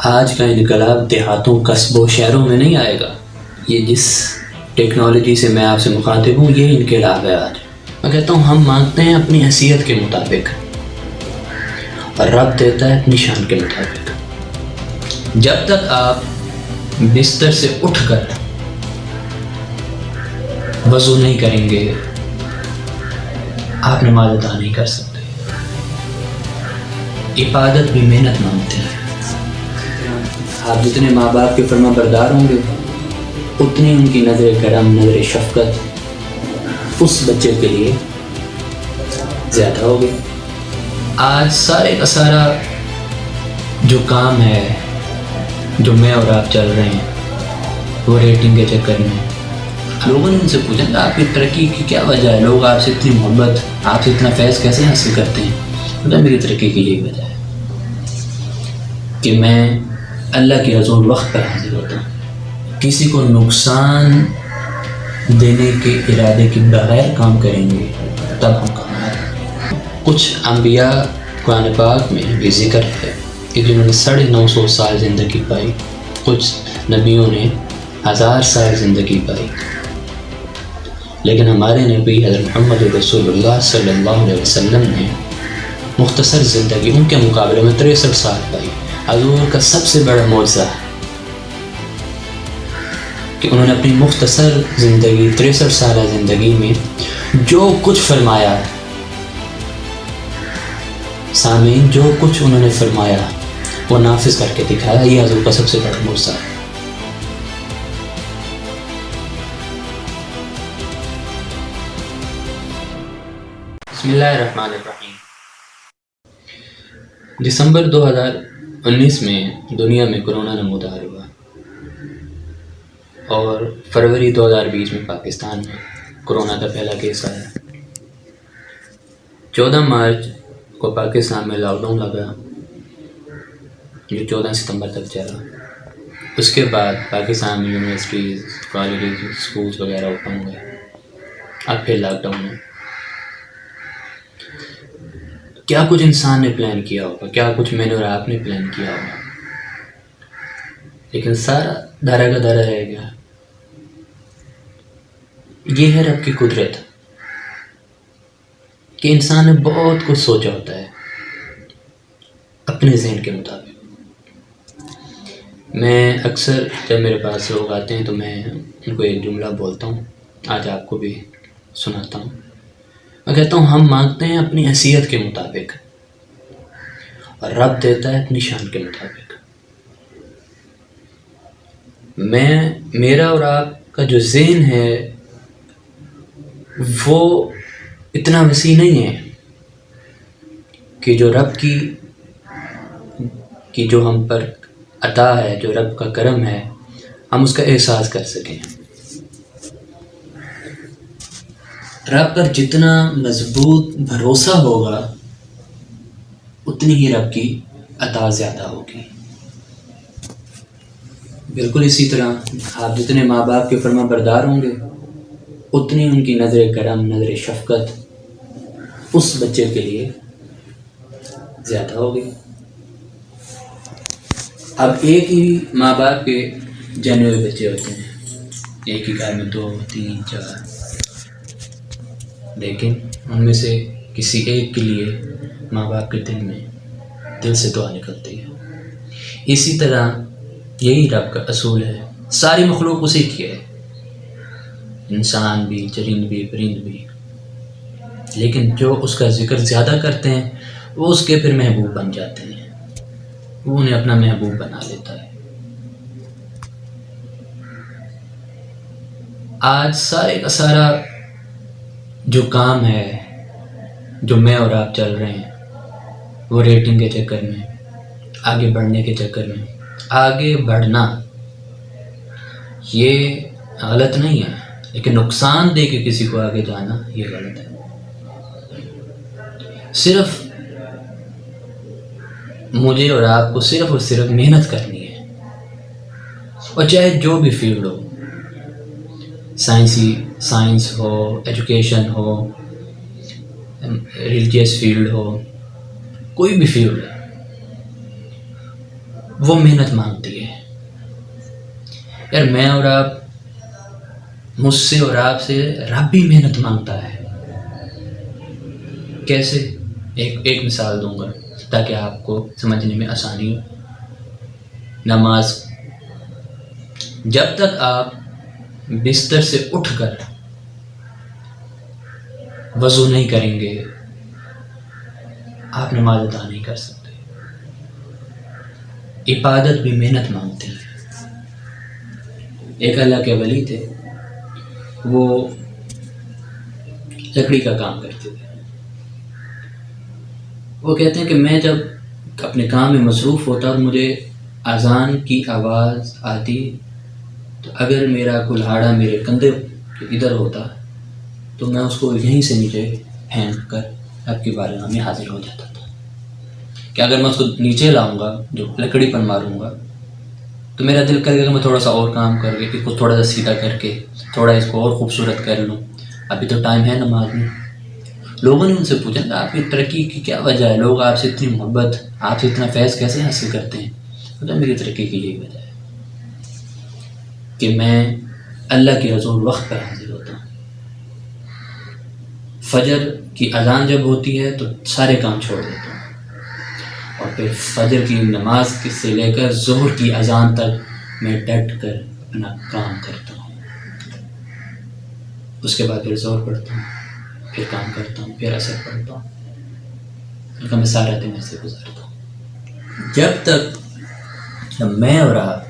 آج کا انقلاب دیہاتوں قصبوں شہروں میں نہیں آئے گا. یہ جس ٹیکنالوجی سے میں آپ سے مخاطب ہوں یہ انقلاب ہے. آج میں کہتا ہوں ہم مانگتے ہیں اپنی حیثیت کے مطابق اور رب دیتا ہے اپنی شان کے مطابق. جب تک آپ بستر سے اٹھ کر وضو نہیں کریں گے آپ نماز ادا نہیں کر سکتے. عبادت بھی محنت مانگتے ہیں. آپ جتنے ماں باپ کے فرما بردار ہوں گے اتنی ان کی نظر کرم نظر شفقت اس بچے کے لیے زیادہ ہوگی. آج سارے کا سارا جو کام ہے جو میں اور آپ چل رہے ہیں وہ ریٹنگ کے چکر میں لوگوں نے ان سے پوچھا آپ کی ترقی کی کیا وجہ ہے, لوگ آپ سے اتنی محبت آپ سے اتنا فیض کیسے حاصل کرتے ہیں. میری ترقی کی یہی وجہ ہے کہ میں اللہ کے حضور وقت پر حاضر ہوتا ہوں. کسی کو نقصان دینے کے ارادے کے بغیر کام کریں گے تب ہم کامیاب. کچھ انبیاء قرآن پاک میں بھی ذکر ہے کہ جنہوں نے 950 سال زندگی پائی, کچھ نبیوں نے 1000 سال زندگی پائی, لیکن ہمارے نبی حضرت محمد رسول اللہ صلی اللہ علیہ وسلم نے مختصر زندگی ان کے مقابلے میں 63 سال پائی. حضور کا سب سے بڑا معجزہ کہ انہوں نے اپنی مختصر زندگی 63 سالہ زندگی میں جو کچھ فرمایا, سامعین جو کچھ انہوں نے فرمایا وہ نافذ کر کے دکھایا. یہ حضور کا سب سے بڑا معجزہ ہے. بسم اللہ الرحمن الرحیم. دسمبر 2019 میں دنیا میں کرونا نمودار ہوا اور فروری 2020 میں پاکستان میں کرونا کا پہلا کیس آیا. 14 مارچ کو پاکستان میں لاک ڈاؤن لگا جو 14 ستمبر تک چلا. اس کے بعد پاکستان میں یونیورسٹیز کالجز اسکولز وغیرہ اوپن ہوئے. اب پھر لاک ڈاؤن ہے. کیا کچھ انسان نے پلان کیا ہوگا, کیا کچھ میں نے اور آپ نے پلان کیا ہوگا, لیکن سارا دھارا کا دھارا رہ گیا. یہ ہے رب کی قدرت کہ انسان نے بہت کچھ سوچا ہوتا ہے اپنے ذہن کے مطابق. میں اکثر جب میرے پاس لوگ آتے ہیں تو میں ان کو ایک جملہ بولتا ہوں, آج آپ کو بھی سناتا ہوں. میں کہتا ہوں ہم مانگتے ہیں اپنی حیثیت کے مطابق اور رب دیتا ہے اپنی شان کے مطابق. میرا اور آپ کا جو ذہن ہے وہ اتنا وسیع نہیں ہے کہ جو رب کی جو ہم پر عطا ہے, جو رب کا کرم ہے, ہم اس کا احساس کر سکیں. رب پر جتنا مضبوط بھروسہ ہوگا اتنی ہی رب کی عطا زیادہ ہوگی. بالکل اسی طرح آپ جتنے ماں باپ کے فرما بردار ہوں گے اتنی ان کی نظر کرم نظر شفقت اس بچے کے لیے زیادہ ہوگی. اب ایک ہی ماں باپ کے جنے ہوئے بچے ہوتے ہیں, ایک ہی گھر میں 2 3 4, لیکن ان میں سے کسی ایک کے لیے ماں باپ کے دل سے دعا نکلتی ہے. اسی طرح یہی رب کا اصول ہے. ساری مخلوق اسی کی ہے, انسان بھی, چرند بھی, پرند بھی, لیکن جو اس کا ذکر زیادہ کرتے ہیں وہ اس کے پھر محبوب بن جاتے ہیں, وہ انہیں اپنا محبوب بنا لیتا ہے. آج سارے کا سارا جو کام ہے جو میں اور آپ چل رہے ہیں وہ ریٹنگ کے چکر میں, آگے بڑھنے کے چکر میں. آگے بڑھنا یہ غلط نہیں ہے, لیکن نقصان دے کے کسی کو آگے جانا یہ غلط ہے. صرف مجھے اور آپ کو صرف اور صرف محنت کرنی ہے, اور چاہے جو بھی فیلڈ ہو, سائنس ہو, ایجوکیشن ہو, ریلیجیس فیلڈ ہو, کوئی بھی فیلڈ ہے, وہ محنت مانگتی ہے. یار میں اور آپ، مجھ سے اور آپ سے رب بھی محنت مانگتا ہے. کیسے؟ ایک مثال دوں گا تاکہ آپ کو سمجھنے میں آسانی ہو. نماز، جب تک آپ بستر سے اٹھ کر وضو نہیں کریں گے آپ نماز ادا نہیں کر سکتے. عبادت بھی محنت مانگتی ہے. ایک اللہ کے ولی تھے، وہ لکڑی کا کام کرتے تھے. وہ کہتے ہیں کہ میں جب اپنے کام میں مصروف ہوتا اور مجھے اذان کی آواز آتی تو اگر میرا کلہاڑا میرے کندھے کے ادھر ہوتا تو میں اس کو یہیں سے نیچے پھینک کر اب کی بارگاہ میں حاضر ہو جاتا تھا. کہ اگر میں اس کو نیچے لاؤں گا، جو لکڑی پر ماروں گا، تو میرا دل کرے گا کہ میں تھوڑا سا اور کام کر کے اس کو تھوڑا سا سیدھا کر کے تھوڑا اس کو اور خوبصورت کر لوں. ابھی تو ٹائم ہے نماز میں. لوگوں نے ان سے پوچھا کہ آپ کی ترقی کی کیا وجہ ہے، لوگ آپ سے اتنی محبت، آپ سے اتنا فیض کیسے حاصل کرتے ہیں؟ تو میری ترقی کی یہی وجہ ہے کہ میں اللہ کے حضور وقت پر حاضر ہوتا ہوں. فجر کی اذان جب ہوتی ہے تو سارے کام چھوڑ دیتا ہوں، اور پھر فجر کی نماز سے لے کر ظہر کی اذان تک میں ڈٹ کر اپنا کام کرتا ہوں. اس کے بعد پھر ظہر پڑھتا ہوں، پھر کام کرتا ہوں، پھر عصر پڑھتا ہوں. کیونکہ میں سارا دن ایسے گزارتا ہوں. جب تک میں اور آپ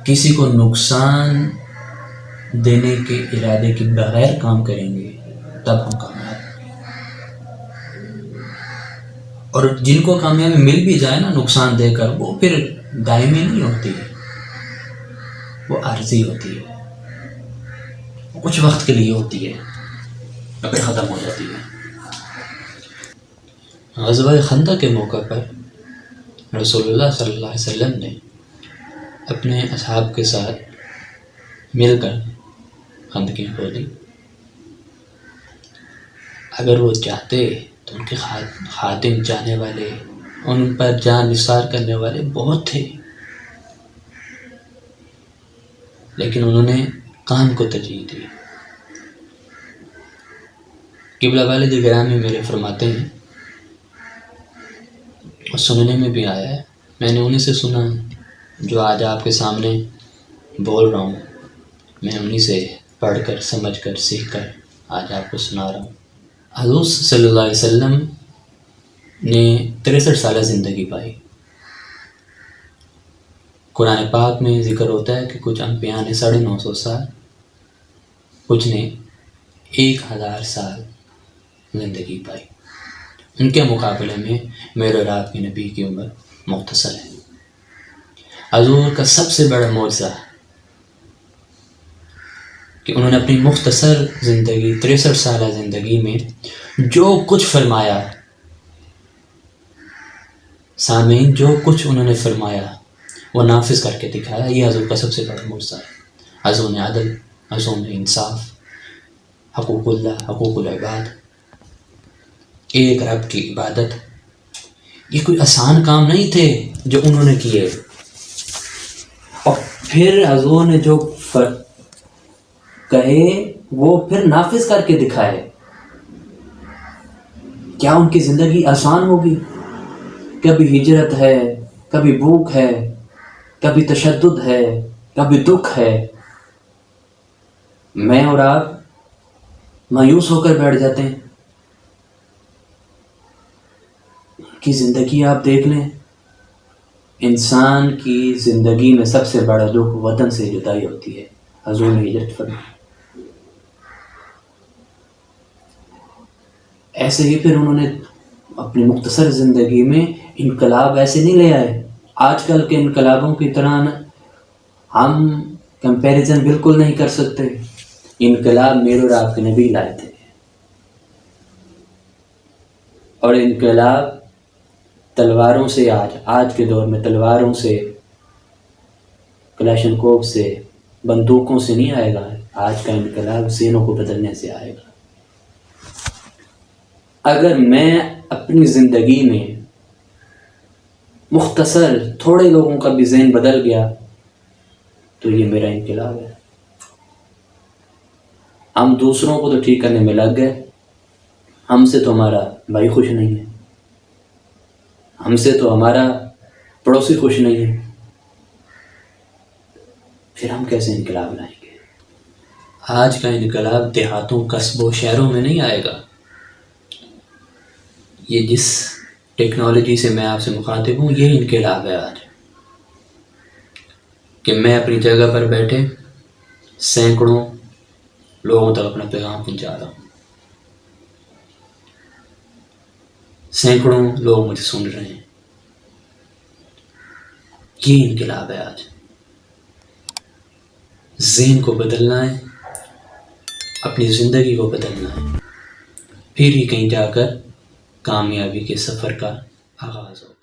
کسی کو نقصان دینے کے ارادے کے بغیر کام کریں گے تب ہم کامیاب ہوں گے. اور جن کو کامیابی مل بھی جائے نا نقصان دے کر، وہ پھر دائمی نہیں ہوتی ہے، وہ عارضی ہوتی ہے، کچھ وقت کے لیے ہوتی ہے اور پھر ختم ہو جاتی ہے. غزوہ خندق کے موقع پر رسول اللہ صلی اللہ علیہ وسلم نے اپنے اصحاب کے ساتھ مل کر خندقیں کھودی. اگر وہ چاہتے تو ان کے خادم چاہنے والے، ان پر جان نثار کرنے والے بہت تھے، لیکن انہوں نے کام کو ترجیح دی. قبلہ والد گرامی میرے فرماتے ہیں، اور سننے میں بھی آیا ہے، میں نے انہیں سے سنا جو آج آپ کے سامنے بول رہا ہوں، میں انہیں سے پڑھ کر سمجھ کر سیکھ کر آج آپ کو سنا رہا ہوں. حضور صلی اللہ علیہ وسلم نے 63 سالہ زندگی پائی. قرآن پاک میں ذکر ہوتا ہے کہ کچھ انبیاء نے 950 سال، کچھ نے 1000 سال زندگی پائی. ان کے مقابلے میں میرے اور آپ کے نبی کی عمر مختصر ہے. حضور کا سب سے بڑا معجزہ کہ انہوں نے اپنی مختصر زندگی 63 سالہ زندگی میں جو کچھ فرمایا، سامعین جو کچھ انہوں نے فرمایا وہ نافذ کر کے دکھایا. یہ حضور کا سب سے بڑا معجزہ ہے. حضور نے عدل، حضور نے انصاف، حقوق اللہ، حقوق العباد، ایک رب کی عبادت، یہ کوئی آسان کام نہیں تھے جو انہوں نے کیے. اور پھر حضور نے جو کہے وہ پھر نافذ کر کے دکھائے. کیا ان کی زندگی آسان ہوگی؟ کبھی ہجرت ہے، کبھی بھوک ہے، کبھی تشدد ہے، کبھی دکھ ہے. میں اور آپ مایوس ہو کر بیٹھ جاتے ہیں. کی زندگی آپ دیکھ لیں. انسان کی زندگی میں سب سے بڑا دکھ وطن سے جدائی ہوتی ہے. حضور نے ہجرت فرمائی. ایسے ہی پھر انہوں نے اپنی مختصر زندگی میں انقلاب ایسے نہیں لے آئے. آج کل کے انقلابوں کی طرح ہم کمپیریزن بالکل نہیں کر سکتے. انقلاب میرے اور آپ کے نبی لائے تھے، اور انقلاب تلواروں سے آج کے دور میں تلواروں سے، کلاشنکوف سے، بندوقوں سے نہیں آئے گا. آج کا انقلاب ذہنوں کو بدلنے سے آئے گا. اگر میں اپنی زندگی میں مختصر تھوڑے لوگوں کا بھی ذہن بدل گیا تو یہ میرا انقلاب ہے. ہم دوسروں کو تو ٹھیک کرنے میں لگ گئے، ہم سے تو ہمارا بھائی خوش نہیں ہے، ہم سے تو ہمارا پڑوسی خوش نہیں ہے، پھر ہم کیسے انقلاب لائیں گے؟ آج کا انقلاب دیہاتوں، قصبوں، شہروں میں نہیں آئے گا. یہ جس ٹیکنالوجی سے میں آپ سے مخاطب ہوں، یہ انقلاب ہے آج، کہ میں اپنی جگہ پر بیٹھے سینکڑوں لوگوں تک اپنا پیغام پہنچا رہا ہوں. سینکڑوں لوگ مجھے سن رہے ہیں. یہ انقلاب ہے آج. ذہن کو بدلنا ہے، اپنی زندگی کو بدلنا ہے، پھر ہی کہیں جا کر کامیابی کے سفر کا آغاز ہوگا.